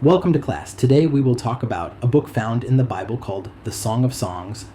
Welcome to class. Today we will talk about a book found in the Bible called The Song of Songs,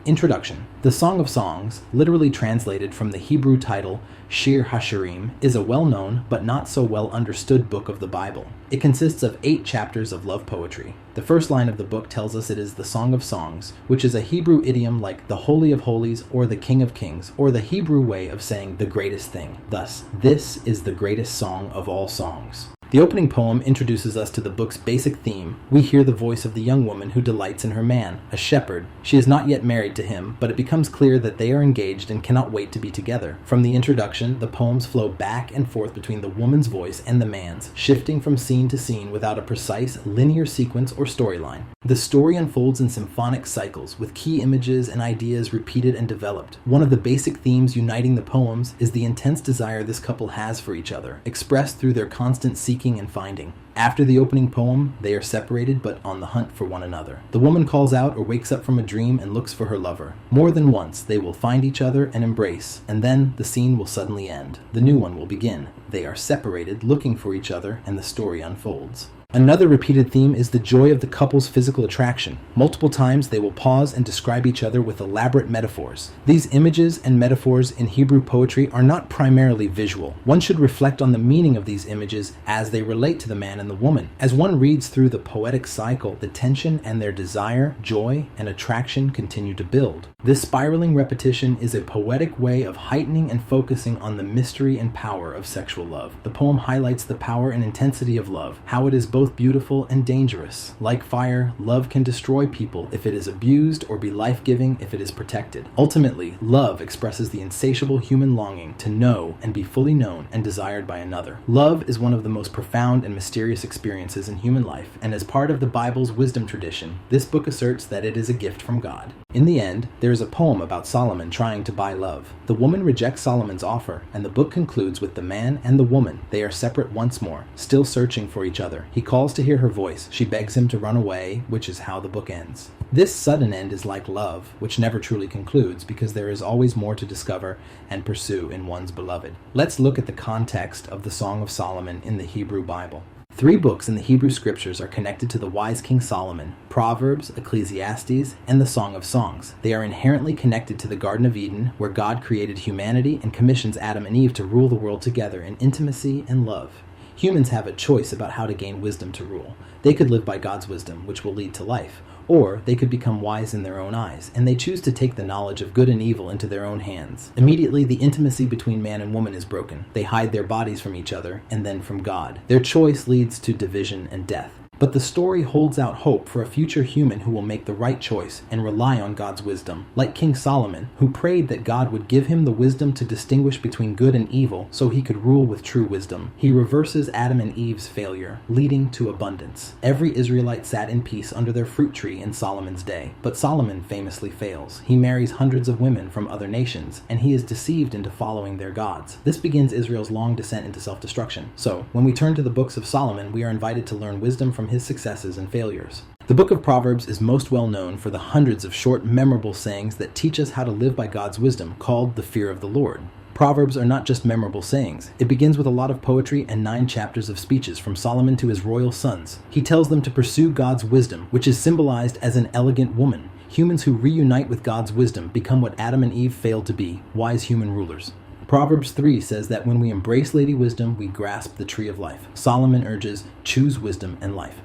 Introduction. The Song of Songs, literally translated from the Hebrew title Shir HaShirim, is a well-known but not so well understood book of the Bible. It consists of 8 chapters of love poetry. The first line of the book tells us it is the Song of Songs, which is a Hebrew idiom like the Holy of Holies or the King of Kings, or the Hebrew way of saying the greatest thing. Thus, this is the greatest song of all songs. The opening poem introduces us to the book's basic theme. We hear the voice of the young woman who delights in her man, a shepherd. She is not yet married to him, but it becomes clear that they are engaged and cannot wait to be together. From the introduction, the poems flow back and forth between the woman's voice and the man's, shifting from scene to scene without a precise, linear sequence or storyline. The story unfolds in symphonic cycles, with key images and ideas repeated and developed. One of the basic themes uniting the poems is the intense desire this couple has for each other, expressed through their constant seeking and finding. After the opening poem, they are separated but on the hunt for one another. The woman calls out or wakes up from a dream and looks for her lover. More than once, they will find each other and embrace, and then the scene will suddenly end. The new one will begin. They are separated, looking for each other, and the story unfolds. Another repeated theme is the joy of the couple's physical attraction. Multiple times they will pause and describe each other with elaborate metaphors. These images and metaphors in Hebrew poetry are not primarily visual. One should reflect on the meaning of these images as they relate to the man and the woman. As one reads through the poetic cycle, the tension and their desire, joy, and attraction continue to build. This spiraling repetition is a poetic way of heightening and focusing on the mystery and power of sexual love. The poem highlights the power and intensity of love, how it is both beautiful and dangerous. Like fire, love can destroy people if it is abused or be life-giving if it is protected. Ultimately, love expresses the insatiable human longing to know and be fully known and desired by another. Love is one of the most profound and mysterious experiences in human life, and as part of the Bible's wisdom tradition, this book asserts that it is a gift from God. In the end, there is a poem about Solomon trying to buy love. The woman rejects Solomon's offer, and the book concludes with the man and the woman. They are separate once more, still searching for each other. He calls to hear her voice. She begs him to run away, which is how the book ends. This sudden end is like love, which never truly concludes because there is always more to discover and pursue in one's beloved. Let's look at the context of the Song of Solomon in the Hebrew Bible. 3 books in the Hebrew Scriptures are connected to the wise King Solomon: Proverbs, Ecclesiastes, and the Song of Songs. They are inherently connected to the Garden of Eden, where God created humanity and commissions Adam and Eve to rule the world together in intimacy and love. Humans have a choice about how to gain wisdom to rule. They could live by God's wisdom, which will lead to life, or they could become wise in their own eyes, and they choose to take the knowledge of good and evil into their own hands. Immediately, the intimacy between man and woman is broken. They hide their bodies from each other, and then from God. Their choice leads to division and death. But the story holds out hope for a future human who will make the right choice and rely on God's wisdom. Like King Solomon, who prayed that God would give him the wisdom to distinguish between good and evil so he could rule with true wisdom. He reverses Adam and Eve's failure, leading to abundance. Every Israelite sat in peace under their fruit tree in Solomon's day. But Solomon famously fails. He marries hundreds of women from other nations, and he is deceived into following their gods. This begins Israel's long descent into self-destruction. So, when we turn to the books of Solomon, we are invited to learn wisdom from his successes and failures. The book of Proverbs is most well known for the hundreds of short, memorable sayings that teach us how to live by God's wisdom, called the fear of the Lord. Proverbs are not just memorable sayings. It begins with a lot of poetry and 9 chapters of speeches from Solomon to his royal sons. He tells them to pursue God's wisdom, which is symbolized as an elegant woman. Humans who reunite with God's wisdom become what Adam and Eve failed to be: wise human rulers. Proverbs 3 says that when we embrace Lady Wisdom, we grasp the tree of life. Solomon urges, choose wisdom and life.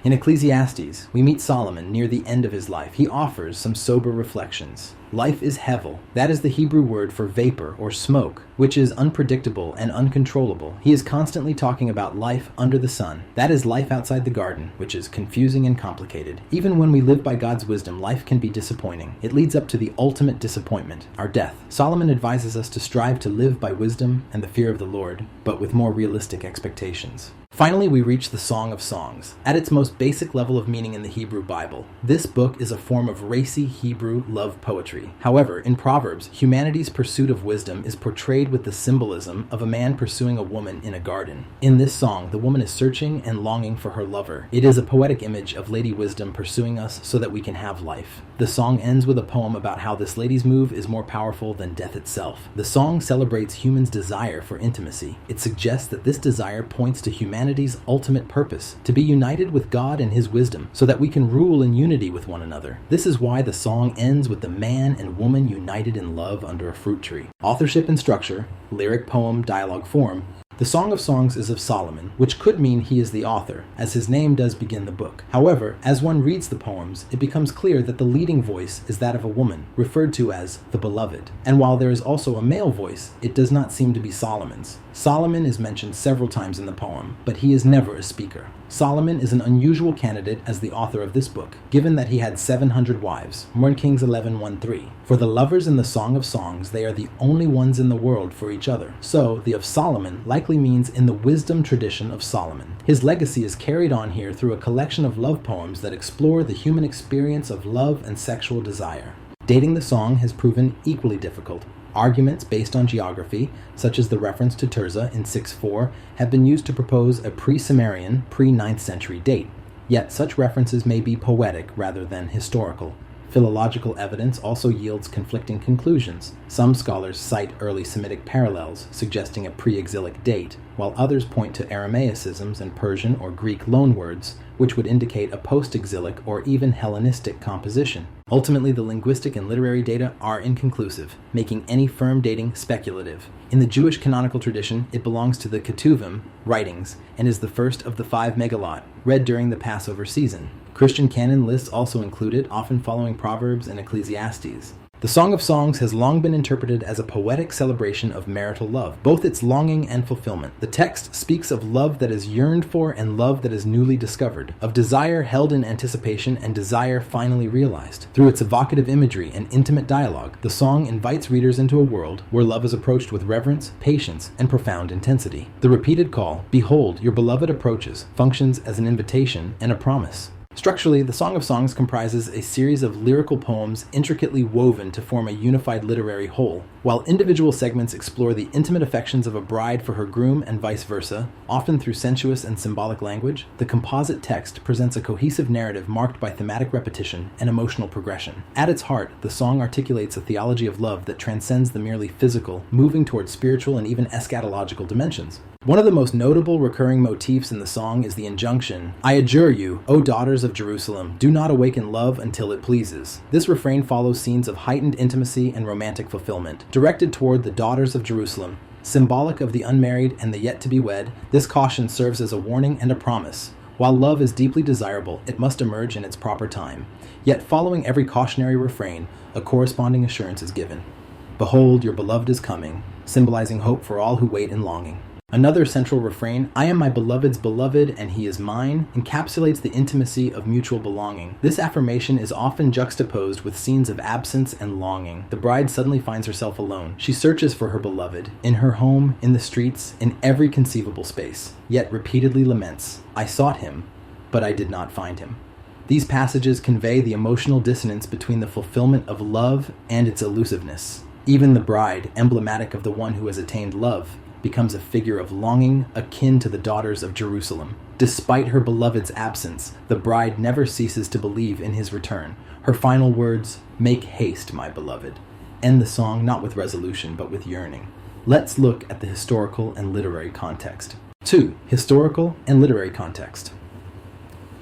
In Ecclesiastes, we meet Solomon near the end of his life. He offers some sober reflections. Life is hevel. That is the Hebrew word for vapor or smoke, which is unpredictable and uncontrollable. He is constantly talking about life under the sun. That is life outside the garden, which is confusing and complicated. Even when we live by God's wisdom, life can be disappointing. It leads up to the ultimate disappointment, our death. Solomon advises us to strive to live by wisdom and the fear of the Lord, but with more realistic expectations. Finally, we reach the Song of Songs. At its most basic level of meaning in the Hebrew Bible, this book is a form of racy Hebrew love poetry. poetry. However, in Proverbs, humanity's pursuit of wisdom is portrayed with the symbolism of a man pursuing a woman in a garden. In this song, the woman is searching and longing for her lover. It is a poetic image of Lady Wisdom pursuing us so that we can have life. The song ends with a poem about how this lady's move is more powerful than death itself. The song celebrates humans' desire for intimacy. It suggests that this desire points to humanity's ultimate purpose, to be united with God and His wisdom, so that we can rule in unity with one another. This is why the song ends with the man and woman united in love under a fruit tree. Authorship and structure, lyric, poem, dialogue form. The Song of Songs is of Solomon, which could mean he is the author, as his name does begin the book. However, as one reads the poems, it becomes clear that the leading voice is that of a woman, referred to as the beloved. And while there is also a male voice, it does not seem to be Solomon's. Solomon is mentioned several times in the poem, but he is never a speaker. Solomon is an unusual candidate as the author of this book, given that he had 700 wives, 1 Kings 11:1-3. For the lovers in the Song of Songs, they are the only ones in the world for each other. So, the of Solomon likely means in the wisdom tradition of Solomon. His legacy is carried on here through a collection of love poems that explore the human experience of love and sexual desire. Dating the song has proven equally difficult. Arguments based on geography, such as the reference to Tirzah in 6:4, have been used to propose a pre-Sumerian, pre-9th century date. Yet such references may be poetic rather than historical. Philological evidence also yields conflicting conclusions. Some scholars cite early Semitic parallels, suggesting a pre-exilic date, while others point to Aramaicisms and Persian or Greek loanwords, which would indicate a post-exilic or even Hellenistic composition. Ultimately, the linguistic and literary data are inconclusive, making any firm dating speculative. In the Jewish canonical tradition, it belongs to the Ketuvim, writings, and is the first of the 5 Megalot, read during the Passover season. Christian canon lists also included, often following Proverbs and Ecclesiastes. The Song of Songs has long been interpreted as a poetic celebration of marital love, both its longing and fulfillment. The text speaks of love that is yearned for and love that is newly discovered, of desire held in anticipation and desire finally realized. Through its evocative imagery and intimate dialogue, the song invites readers into a world where love is approached with reverence, patience, and profound intensity. The repeated call, "Behold, your beloved approaches," functions as an invitation and a promise. Structurally, the Song of Songs comprises a series of lyrical poems intricately woven to form a unified literary whole. While individual segments explore the intimate affections of a bride for her groom and vice versa, often through sensuous and symbolic language, the composite text presents a cohesive narrative marked by thematic repetition and emotional progression. At its heart, the song articulates a theology of love that transcends the merely physical, moving toward spiritual and even eschatological dimensions. One of the most notable recurring motifs in the song is the injunction, "I adjure you, O daughters of Jerusalem, do not awaken love until it pleases." This refrain follows scenes of heightened intimacy and romantic fulfillment. Directed toward the daughters of Jerusalem, symbolic of the unmarried and the yet-to-be-wed, this caution serves as a warning and a promise. While love is deeply desirable, it must emerge in its proper time. Yet following every cautionary refrain, a corresponding assurance is given. "Behold, your beloved is coming," symbolizing hope for all who wait in longing. Another central refrain, "I am my beloved's beloved and he is mine," encapsulates the intimacy of mutual belonging. This affirmation is often juxtaposed with scenes of absence and longing. The bride suddenly finds herself alone. She searches for her beloved, in her home, in the streets, in every conceivable space, yet repeatedly laments, "I sought him, but I did not find him." These passages convey the emotional dissonance between the fulfillment of love and its elusiveness. Even the bride, emblematic of the one who has attained love, becomes a figure of longing akin to the daughters of Jerusalem. Despite her beloved's absence, the bride never ceases to believe in his return. Her final words, "Make haste, my beloved," end the song not with resolution but with yearning. Let's look at the historical and literary context. 2. Historical and literary context.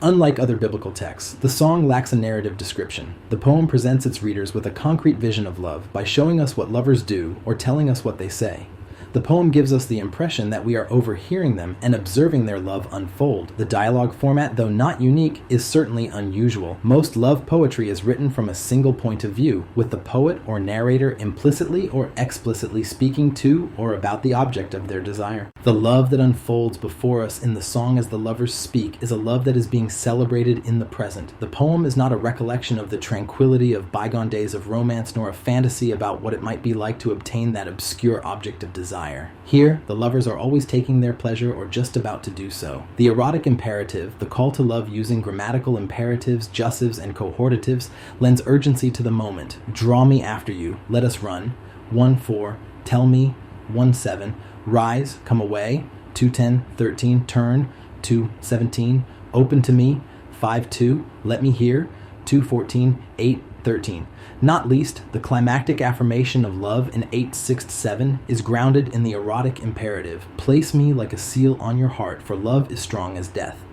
Unlike other biblical texts, the song lacks a narrative description. The poem presents its readers with a concrete vision of love by showing us what lovers do or telling us what they say. The poem gives us the impression that we are overhearing them and observing their love unfold. The dialogue format, though not unique, is certainly unusual. Most love poetry is written from a single point of view, with the poet or narrator implicitly or explicitly speaking to or about the object of their desire. The love that unfolds before us in the song as the lovers speak is a love that is being celebrated in the present. The poem is not a recollection of the tranquility of bygone days of romance, nor a fantasy about what it might be like to obtain that obscure object of desire. desire. Here, the lovers are always taking their pleasure or just about to do so. The erotic imperative, the call to love using grammatical imperatives, jussives, and cohortatives, lends urgency to the moment. Draw me after you, let us run. 1-4, tell me. 1-7, rise, come away. 2-10, 13, turn. 2-17, open to me. 5-2, let me hear. 2-14, 8-13. Not least, the climactic affirmation of love in 8-6-7 is grounded in the erotic imperative. Place me like a seal on your heart, for love is strong as death.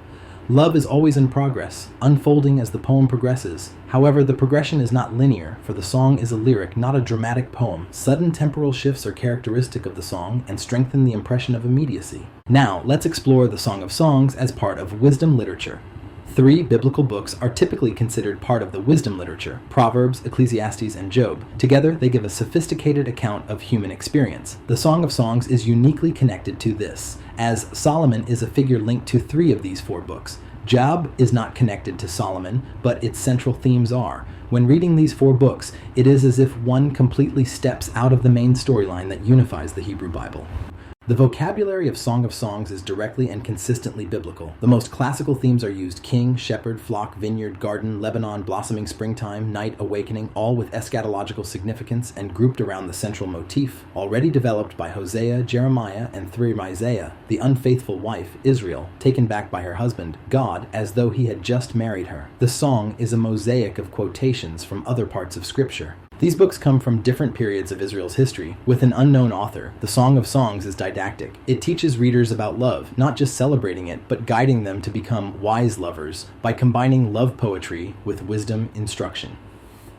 Love is always in progress, unfolding as the poem progresses. However, the progression is not linear, for the song is a lyric, not a dramatic poem. Sudden temporal shifts are characteristic of the song and strengthen the impression of immediacy. Now, let's explore the Song of Songs as part of wisdom literature. 3 biblical books are typically considered part of the wisdom literature: Proverbs, Ecclesiastes, and Job. Together, they give a sophisticated account of human experience. The Song of Songs is uniquely connected to this, as Solomon is a figure linked to 3 of these 4 books. Job is not connected to Solomon, but its central themes are. When reading these 4 books, it is as if one completely steps out of the main storyline that unifies the Hebrew Bible. The vocabulary of Song of Songs is directly and consistently biblical. The most classical themes are used: king, shepherd, flock, vineyard, garden, Lebanon, blossoming springtime, night, awakening, all with eschatological significance and grouped around the central motif, already developed by Hosea, Jeremiah, and through Isaiah, the unfaithful wife, Israel, taken back by her husband, God, as though he had just married her. The song is a mosaic of quotations from other parts of Scripture. These books come from different periods of Israel's history. With an unknown author, the Song of Songs is didactic. It teaches readers about love, not just celebrating it, but guiding them to become wise lovers by combining love poetry with wisdom instruction.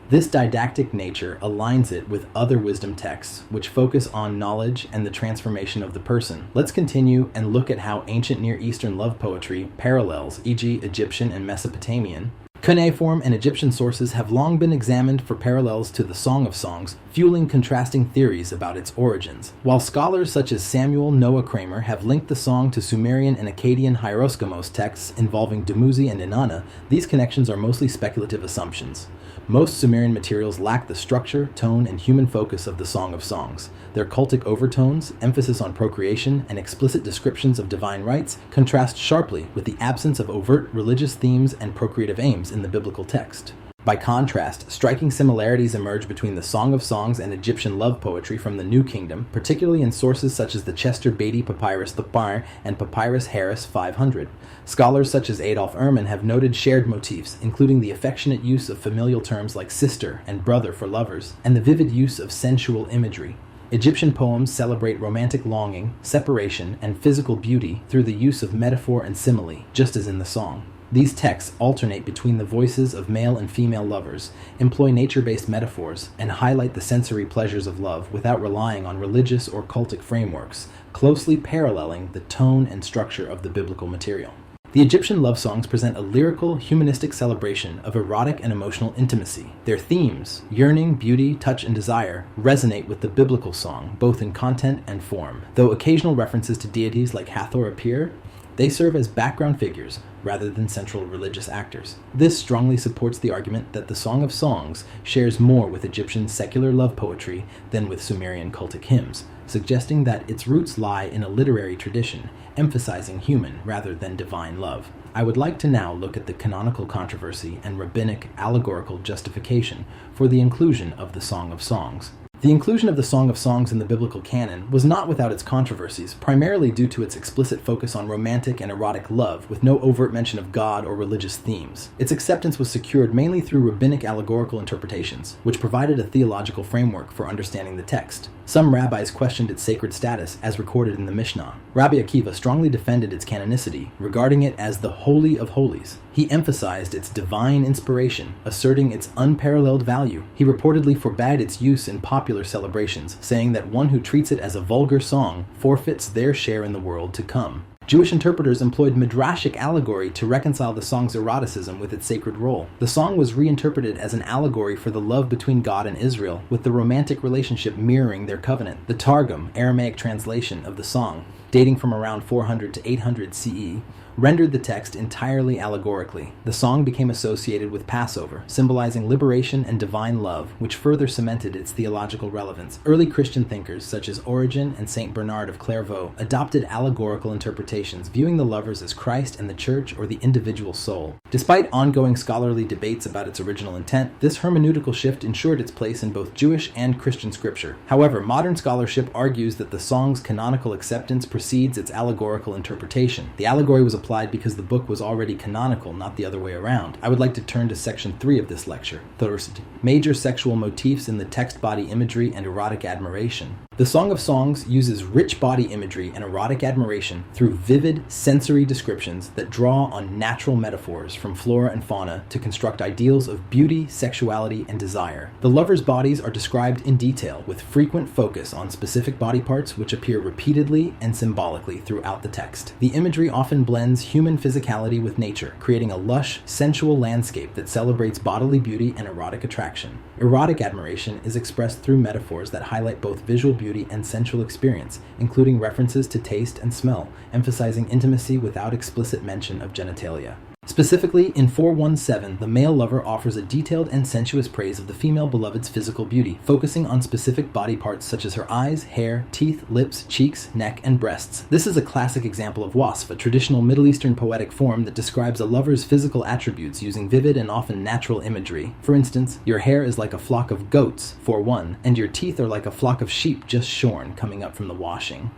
This didactic nature aligns it with other wisdom texts, which focus on knowledge and the transformation of the person. Let's continue and look at how ancient Near Eastern love poetry parallels, e.g. Egyptian and Mesopotamian. Cuneiform and Egyptian sources have long been examined for parallels to the Song of Songs, fueling contrasting theories about its origins. While scholars such as Samuel Noah Kramer have linked the song to Sumerian and Akkadian hieroskamos texts involving Dumuzi and Inanna, these connections are mostly speculative assumptions. Most Sumerian materials lack the structure, tone, and human focus of the Song of Songs. Their cultic overtones, emphasis on procreation, and explicit descriptions of divine rights contrast sharply with the absence of overt religious themes and procreative aims in the biblical text. By contrast, striking similarities emerge between the Song of Songs and Egyptian love poetry from the New Kingdom, particularly in sources such as the Chester Beatty Papyrus Thapar and Papyrus Harris 500. Scholars such as Adolf Ehrman have noted shared motifs, including the affectionate use of familial terms like sister and brother for lovers, and the vivid use of sensual imagery. Egyptian poems celebrate romantic longing, separation, and physical beauty through the use of metaphor and simile, just as in the song. These texts alternate between the voices of male and female lovers, employ nature-based metaphors, and highlight the sensory pleasures of love without relying on religious or cultic frameworks, closely paralleling the tone and structure of the biblical material. The Egyptian love songs present a lyrical, humanistic celebration of erotic and emotional intimacy. Their themes, yearning, beauty, touch, and desire, resonate with the biblical song, both in content and form. Though occasional references to deities like Hathor appear, they serve as background figures rather than central religious actors. This strongly supports the argument that the Song of Songs shares more with Egyptian secular love poetry than with Sumerian cultic hymns, suggesting that its roots lie in a literary tradition, emphasizing human rather than divine love. I would like to now look at the canonical controversy and rabbinic allegorical justification for the inclusion of the Song of Songs. The inclusion of the Song of Songs in the biblical canon was not without its controversies, primarily due to its explicit focus on romantic and erotic love, with no overt mention of God or religious themes. Its acceptance was secured mainly through rabbinic allegorical interpretations, which provided a theological framework for understanding the text. Some rabbis questioned its sacred status, as recorded in the Mishnah. Rabbi Akiva strongly defended its canonicity, regarding it as the Holy of Holies. He emphasized its divine inspiration, asserting its unparalleled value. He reportedly forbade its use in popular celebrations, saying that one who treats it as a vulgar song forfeits their share in the world to come. Jewish interpreters employed midrashic allegory to reconcile the song's eroticism with its sacred role. The song was reinterpreted as an allegory for the love between God and Israel, with the romantic relationship mirroring their covenant. The Targum, Aramaic translation of the song, dating from around 400 to 800 CE, rendered the text entirely allegorically. The song became associated with Passover, symbolizing liberation and divine love, which further cemented its theological relevance. Early Christian thinkers, such as Origen and Saint Bernard of Clairvaux, adopted allegorical interpretations, viewing the lovers as Christ and the Church or the individual soul. Despite ongoing scholarly debates about its original intent, this hermeneutical shift ensured its place in both Jewish and Christian scripture. However, modern scholarship argues that the song's canonical acceptance precedes its allegorical interpretation. The allegory was applied because the book was already canonical, not the other way around. I would like to turn to section 3 of this lecture, Thirst. Major sexual motifs in the text body imagery and erotic admiration. The Song of Songs uses rich body imagery and erotic admiration through vivid sensory descriptions that draw on natural metaphors from flora and fauna to construct ideals of beauty, sexuality, and desire. The lovers' bodies are described in detail, with frequent focus on specific body parts which appear repeatedly and symbolically throughout the text. The imagery often blends human physicality with nature, creating a lush, sensual landscape that celebrates bodily beauty and erotic attraction. Erotic admiration is expressed through metaphors that highlight both visual beauty and sensual experience, including references to taste and smell, emphasizing intimacy without explicit mention of genitalia. Specifically, in 417, the male lover offers a detailed and sensuous praise of the female beloved's physical beauty, focusing on specific body parts such as her eyes, hair, teeth, lips, cheeks, neck, and breasts. This is a classic example of wasf, a traditional Middle Eastern poetic form that describes a lover's physical attributes using vivid and often natural imagery. For instance, your hair is like a flock of goats, 4:1, and your teeth are like a flock of sheep just shorn, coming up from the washing.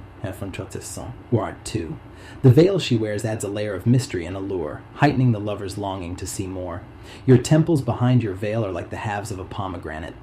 Word 2. The veil she wears adds a layer of mystery and allure, heightening the lover's longing to see more. Your temples behind your veil are like the halves of a pomegranate.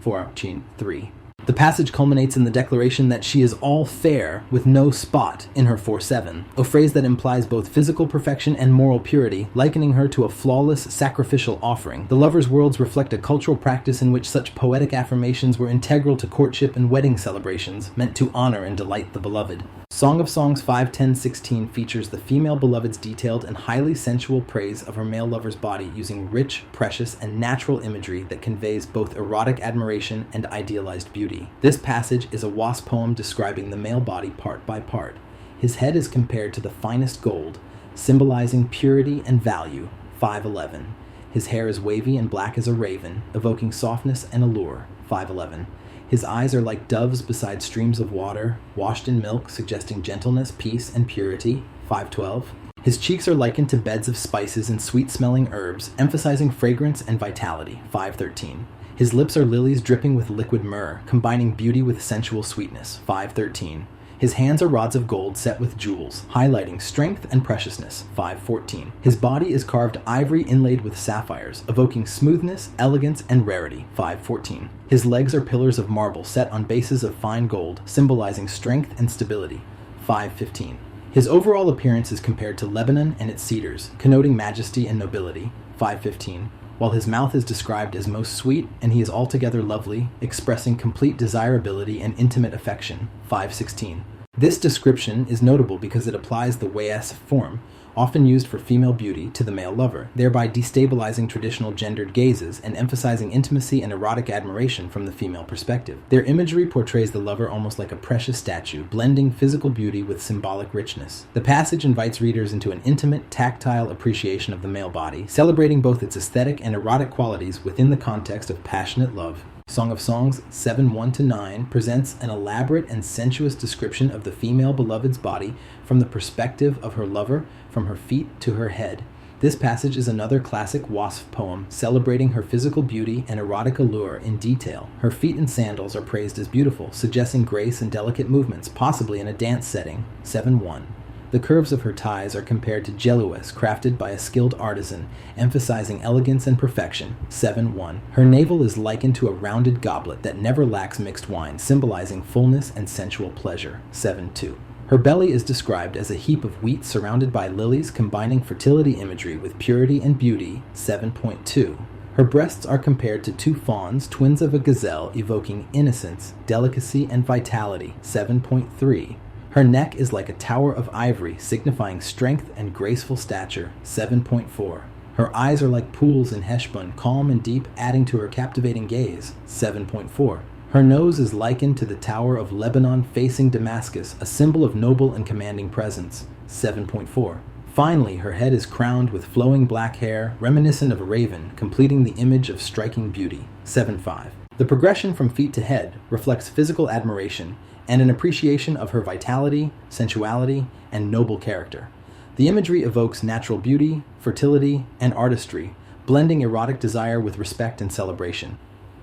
4:3. The passage culminates in the declaration that she is all fair with no spot in her 4:7, a phrase that implies both physical perfection and moral purity, likening her to a flawless sacrificial offering. The lovers' worlds reflect a cultural practice in which such poetic affirmations were integral to courtship and wedding celebrations, meant to honor and delight the beloved. Song of Songs 5:10-16 features the female beloved's detailed and highly sensual praise of her male lover's body using rich, precious, and natural imagery that conveys both erotic admiration and idealized beauty. This passage is a wasp poem describing the male body part by part. His head is compared to the finest gold, symbolizing purity and value, 5:11. His hair is wavy and black as a raven, evoking softness and allure, 5:11. His eyes are like doves beside streams of water, washed in milk, suggesting gentleness, peace, and purity, 5:12. His cheeks are likened to beds of spices and sweet-smelling herbs, emphasizing fragrance and vitality, 5:13. His lips are lilies dripping with liquid myrrh, combining beauty with sensual sweetness, 5:13. His hands are rods of gold set with jewels, highlighting strength and preciousness, 5:14. His body is carved ivory inlaid with sapphires, evoking smoothness, elegance, and rarity, 5:14. His legs are pillars of marble set on bases of fine gold, symbolizing strength and stability, 5:15. His overall appearance is compared to Lebanon and its cedars, connoting majesty and nobility, 5:15. While his mouth is described as most sweet, and he is altogether lovely, expressing complete desirability and intimate affection, 5:16. This description is notable because it applies the weas form, often used for female beauty, to the male lover, thereby destabilizing traditional gendered gazes and emphasizing intimacy and erotic admiration from the female perspective. Their imagery portrays the lover almost like a precious statue, blending physical beauty with symbolic richness. The passage invites readers into an intimate, tactile appreciation of the male body, celebrating both its aesthetic and erotic qualities within the context of passionate love. Song of Songs 7:1-9 presents an elaborate and sensuous description of the female beloved's body from the perspective of her lover, from her feet to her head. This passage is another classic wasf poem, celebrating her physical beauty and erotic allure in detail. Her feet and sandals are praised as beautiful, suggesting grace and delicate movements, possibly in a dance setting. 7:1. The curves of her thighs are compared to jelues crafted by a skilled artisan, emphasizing elegance and perfection, 7:1. Her navel is likened to a rounded goblet that never lacks mixed wine, symbolizing fullness and sensual pleasure, 7:2. Her belly is described as a heap of wheat surrounded by lilies, combining fertility imagery with purity and beauty, 7.2. Her breasts are compared to two fawns, twins of a gazelle, evoking innocence, delicacy, and vitality, 7.3. Her neck is like a tower of ivory, signifying strength and graceful stature, 7.4. Her eyes are like pools in Heshbon, calm and deep, adding to her captivating gaze, 7.4. Her nose is likened to the Tower of Lebanon facing Damascus, a symbol of noble and commanding presence. 7.4. Finally, her head is crowned with flowing black hair, reminiscent of a raven, completing the image of striking beauty. 7.5. The progression from feet to head reflects physical admiration and an appreciation of her vitality, sensuality, and noble character. The imagery evokes natural beauty, fertility, and artistry, blending erotic desire with respect and celebration.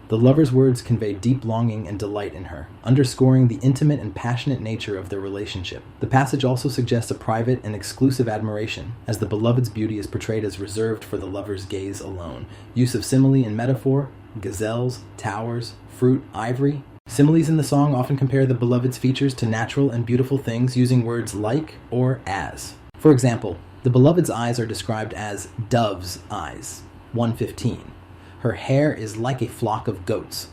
The lover's words convey deep longing and delight in her, underscoring the intimate and passionate nature of their relationship. The passage also suggests a private and exclusive admiration, as the beloved's beauty is portrayed as reserved for the lover's gaze alone. Use of simile and metaphor, gazelles, towers, fruit, ivory. Similes in the song often compare the beloved's features to natural and beautiful things using words like or as. For example, the beloved's eyes are described as dove's eyes. 115. Her hair is like a flock of goats.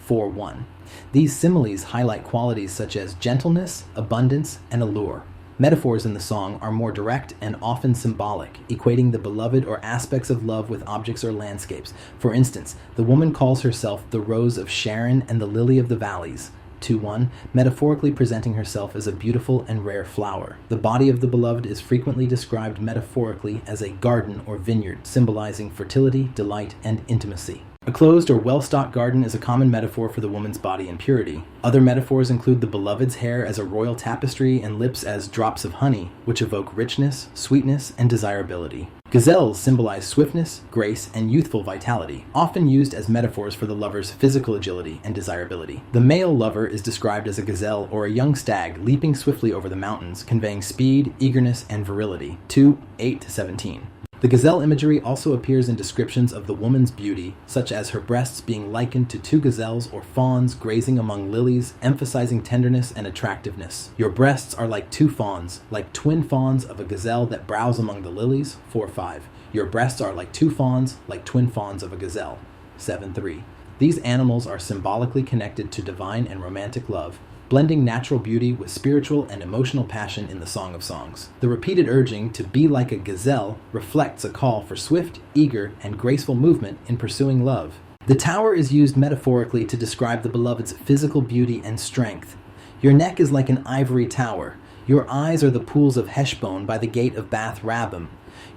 4:1. These similes highlight qualities such as gentleness, abundance, and allure. Metaphors in the song are more direct and often symbolic, equating the beloved or aspects of love with objects or landscapes. For instance, the woman calls herself the rose of Sharon and the lily of the valleys. 2:1, metaphorically presenting herself as a beautiful and rare flower. The body of the beloved is frequently described metaphorically as a garden or vineyard, symbolizing fertility, delight, and intimacy. A closed or well-stocked garden is a common metaphor for the woman's body and purity. Other metaphors include the beloved's hair as a royal tapestry and lips as drops of honey, which evoke richness, sweetness, and desirability. Gazelles symbolize swiftness, grace, and youthful vitality, often used as metaphors for the lover's physical agility and desirability. The male lover is described as a gazelle or a young stag leaping swiftly over the mountains, conveying speed, eagerness, and virility. 2:8-17. The gazelle imagery also appears in descriptions of the woman's beauty, such as her breasts being likened to two gazelles or fawns grazing among lilies, emphasizing tenderness and attractiveness. Your breasts are like two fawns, like twin fawns of a gazelle that browse among the lilies. 4:5. Your breasts are like two fawns, like twin fawns of a gazelle. 7:3. These animals are symbolically connected to divine and romantic love, blending natural beauty with spiritual and emotional passion in the Song of Songs. The repeated urging to be like a gazelle reflects a call for swift, eager, and graceful movement in pursuing love. The tower is used metaphorically to describe the beloved's physical beauty and strength. Your neck is like an ivory tower. Your eyes are the pools of Heshbon by the gate of Bath Rabbim.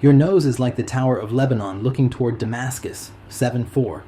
Your nose is like the Tower of Lebanon looking toward Damascus. 7:4.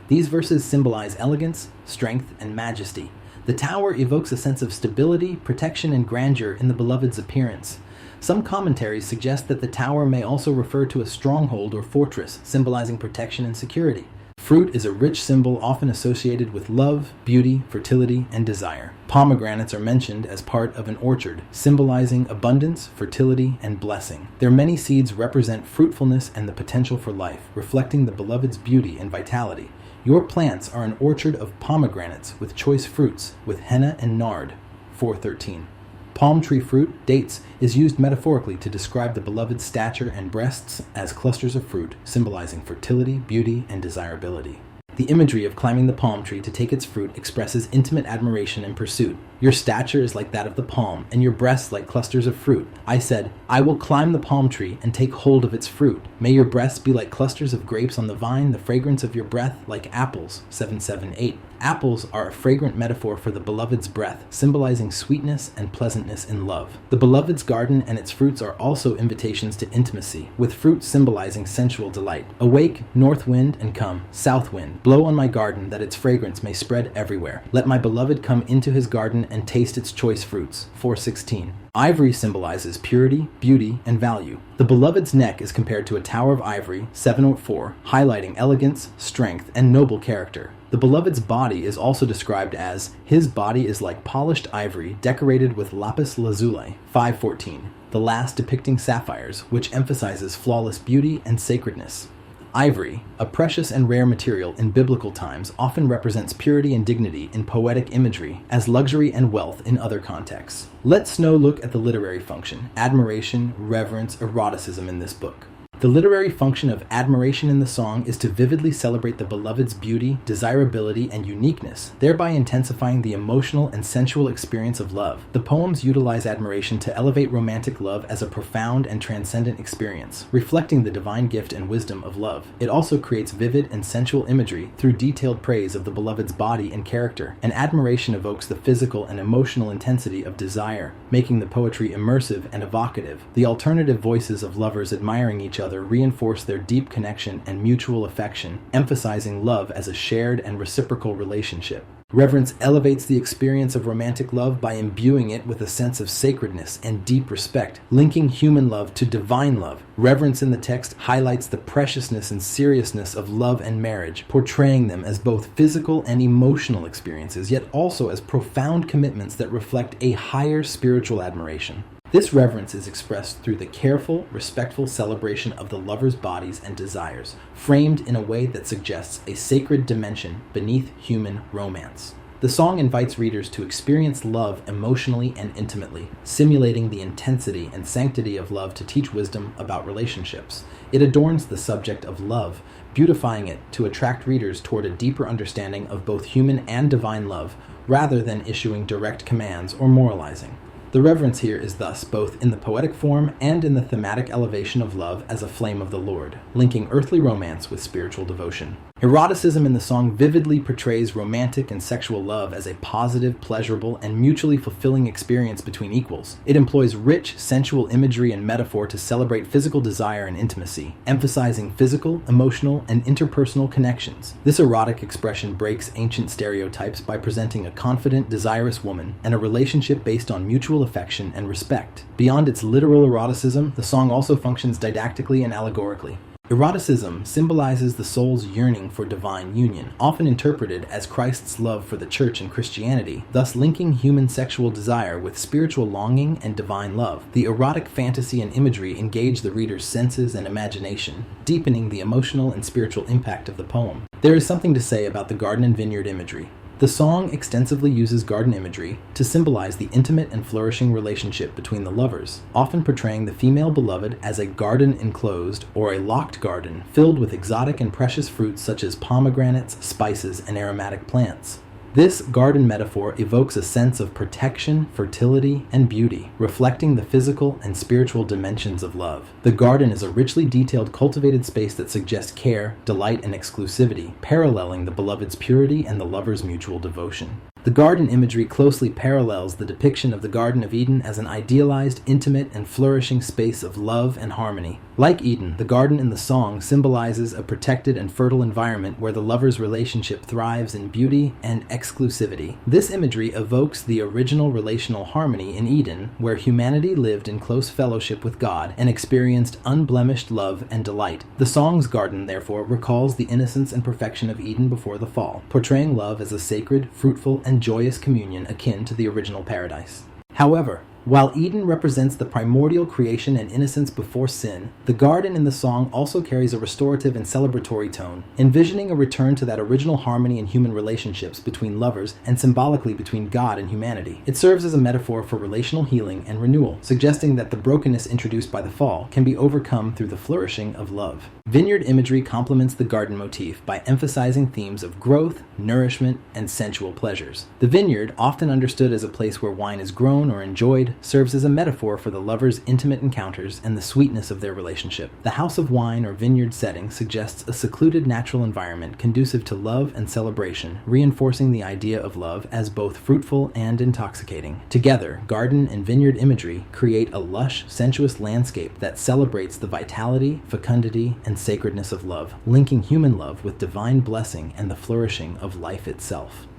These verses symbolize elegance, strength, and majesty. The tower evokes a sense of stability, protection, and grandeur in the beloved's appearance. Some commentaries suggest that the tower may also refer to a stronghold or fortress, symbolizing protection and security. Fruit is a rich symbol often associated with love, beauty, fertility, and desire. Pomegranates are mentioned as part of an orchard, symbolizing abundance, fertility, and blessing. Their many seeds represent fruitfulness and the potential for life, reflecting the beloved's beauty and vitality. Your plants are an orchard of pomegranates with choice fruits, with henna and nard. 4:13. Palm tree fruit, dates, is used metaphorically to describe the beloved's stature and breasts as clusters of fruit, symbolizing fertility, beauty, and desirability. The imagery of climbing the palm tree to take its fruit expresses intimate admiration and pursuit. Your stature is like that of the palm, and your breasts like clusters of fruit. I said, I will climb the palm tree and take hold of its fruit. May your breasts be like clusters of grapes on the vine, the fragrance of your breath like apples. 7:7-8. Apples are a fragrant metaphor for the beloved's breath, symbolizing sweetness and pleasantness in love. The beloved's garden and its fruits are also invitations to intimacy, with fruit symbolizing sensual delight. Awake, north wind, and come, south wind. Blow on my garden that its fragrance may spread everywhere. Let my beloved come into his garden and taste its choice fruits. 4:16. Ivory symbolizes purity, beauty, and value. The beloved's neck is compared to a tower of ivory, 7:4, highlighting elegance, strength, and noble character. The beloved's body is also described as, his body is like polished ivory decorated with lapis lazuli. 5:14. The last depicting sapphires, which emphasizes flawless beauty and sacredness. Ivory, a precious and rare material in biblical times, often represents purity and dignity in poetic imagery, as luxury and wealth in other contexts. Let's now look at the literary function, admiration, reverence, eroticism in this book. The literary function of admiration in the song is to vividly celebrate the beloved's beauty, desirability, and uniqueness, thereby intensifying the emotional and sensual experience of love. The poems utilize admiration to elevate romantic love as a profound and transcendent experience, reflecting the divine gift and wisdom of love. It also creates vivid and sensual imagery through detailed praise of the beloved's body and character, and admiration evokes the physical and emotional intensity of desire, making the poetry immersive and evocative. The alternative voices of lovers admiring each other reinforce their deep connection and mutual affection, emphasizing love as a shared and reciprocal relationship. Reverence elevates the experience of romantic love by imbuing it with a sense of sacredness and deep respect, linking human love to divine love. Reverence in the text highlights the preciousness and seriousness of love and marriage, portraying them as both physical and emotional experiences, yet also as profound commitments that reflect a higher spiritual admiration. This reverence is expressed through the careful, respectful celebration of the lovers' bodies and desires, framed in a way that suggests a sacred dimension beneath human romance. The song invites readers to experience love emotionally and intimately, simulating the intensity and sanctity of love to teach wisdom about relationships. It adorns the subject of love, beautifying it to attract readers toward a deeper understanding of both human and divine love, rather than issuing direct commands or moralizing. The reverence here is thus both in the poetic form and in the thematic elevation of love as a flame of the Lord, linking earthly romance with spiritual devotion. Eroticism in the song vividly portrays romantic and sexual love as a positive, pleasurable, and mutually fulfilling experience between equals. It employs rich, sensual imagery and metaphor to celebrate physical desire and intimacy, emphasizing physical, emotional, and interpersonal connections. This erotic expression breaks ancient stereotypes by presenting a confident, desirous woman and a relationship based on mutual affection and respect. Beyond its literal eroticism, the song also functions didactically and allegorically. Eroticism symbolizes the soul's yearning for divine union, often interpreted as Christ's love for the Church and Christianity, thus linking human sexual desire with spiritual longing and divine love. The erotic fantasy and imagery engage the reader's senses and imagination, deepening the emotional and spiritual impact of the poem. There is something to say about the garden and vineyard imagery. The song extensively uses garden imagery to symbolize the intimate and flourishing relationship between the lovers, often portraying the female beloved as a garden enclosed or a locked garden filled with exotic and precious fruits such as pomegranates, spices, and aromatic plants. This garden metaphor evokes a sense of protection, fertility, and beauty, reflecting the physical and spiritual dimensions of love. The garden is a richly detailed, cultivated space that suggests care, delight, and exclusivity, paralleling the beloved's purity and the lover's mutual devotion. The garden imagery closely parallels the depiction of the Garden of Eden as an idealized, intimate, and flourishing space of love and harmony. Like Eden, the garden in the song symbolizes a protected and fertile environment where the lovers' relationship thrives in beauty and exclusivity. This imagery evokes the original relational harmony in Eden, where humanity lived in close fellowship with God and experienced unblemished love and delight. The song's garden, therefore, recalls the innocence and perfection of Eden before the fall, portraying love as a sacred, fruitful, and joyous communion akin to the original paradise. However, while Eden represents the primordial creation and innocence before sin, the garden in the song also carries a restorative and celebratory tone, envisioning a return to that original harmony in human relationships between lovers and symbolically between God and humanity. It serves as a metaphor for relational healing and renewal, suggesting that the brokenness introduced by the fall can be overcome through the flourishing of love. Vineyard imagery complements the garden motif by emphasizing themes of growth, nourishment, and sensual pleasures. The vineyard, often understood as a place where wine is grown or enjoyed, serves as a metaphor for the lovers' intimate encounters and the sweetness of their relationship. The house of wine or vineyard setting suggests a secluded natural environment conducive to love and celebration, reinforcing the idea of love as both fruitful and intoxicating. Together, garden and vineyard imagery create a lush, sensuous landscape that celebrates the vitality, fecundity, and sacredness of love, linking human love with divine blessing and the flourishing of life itself.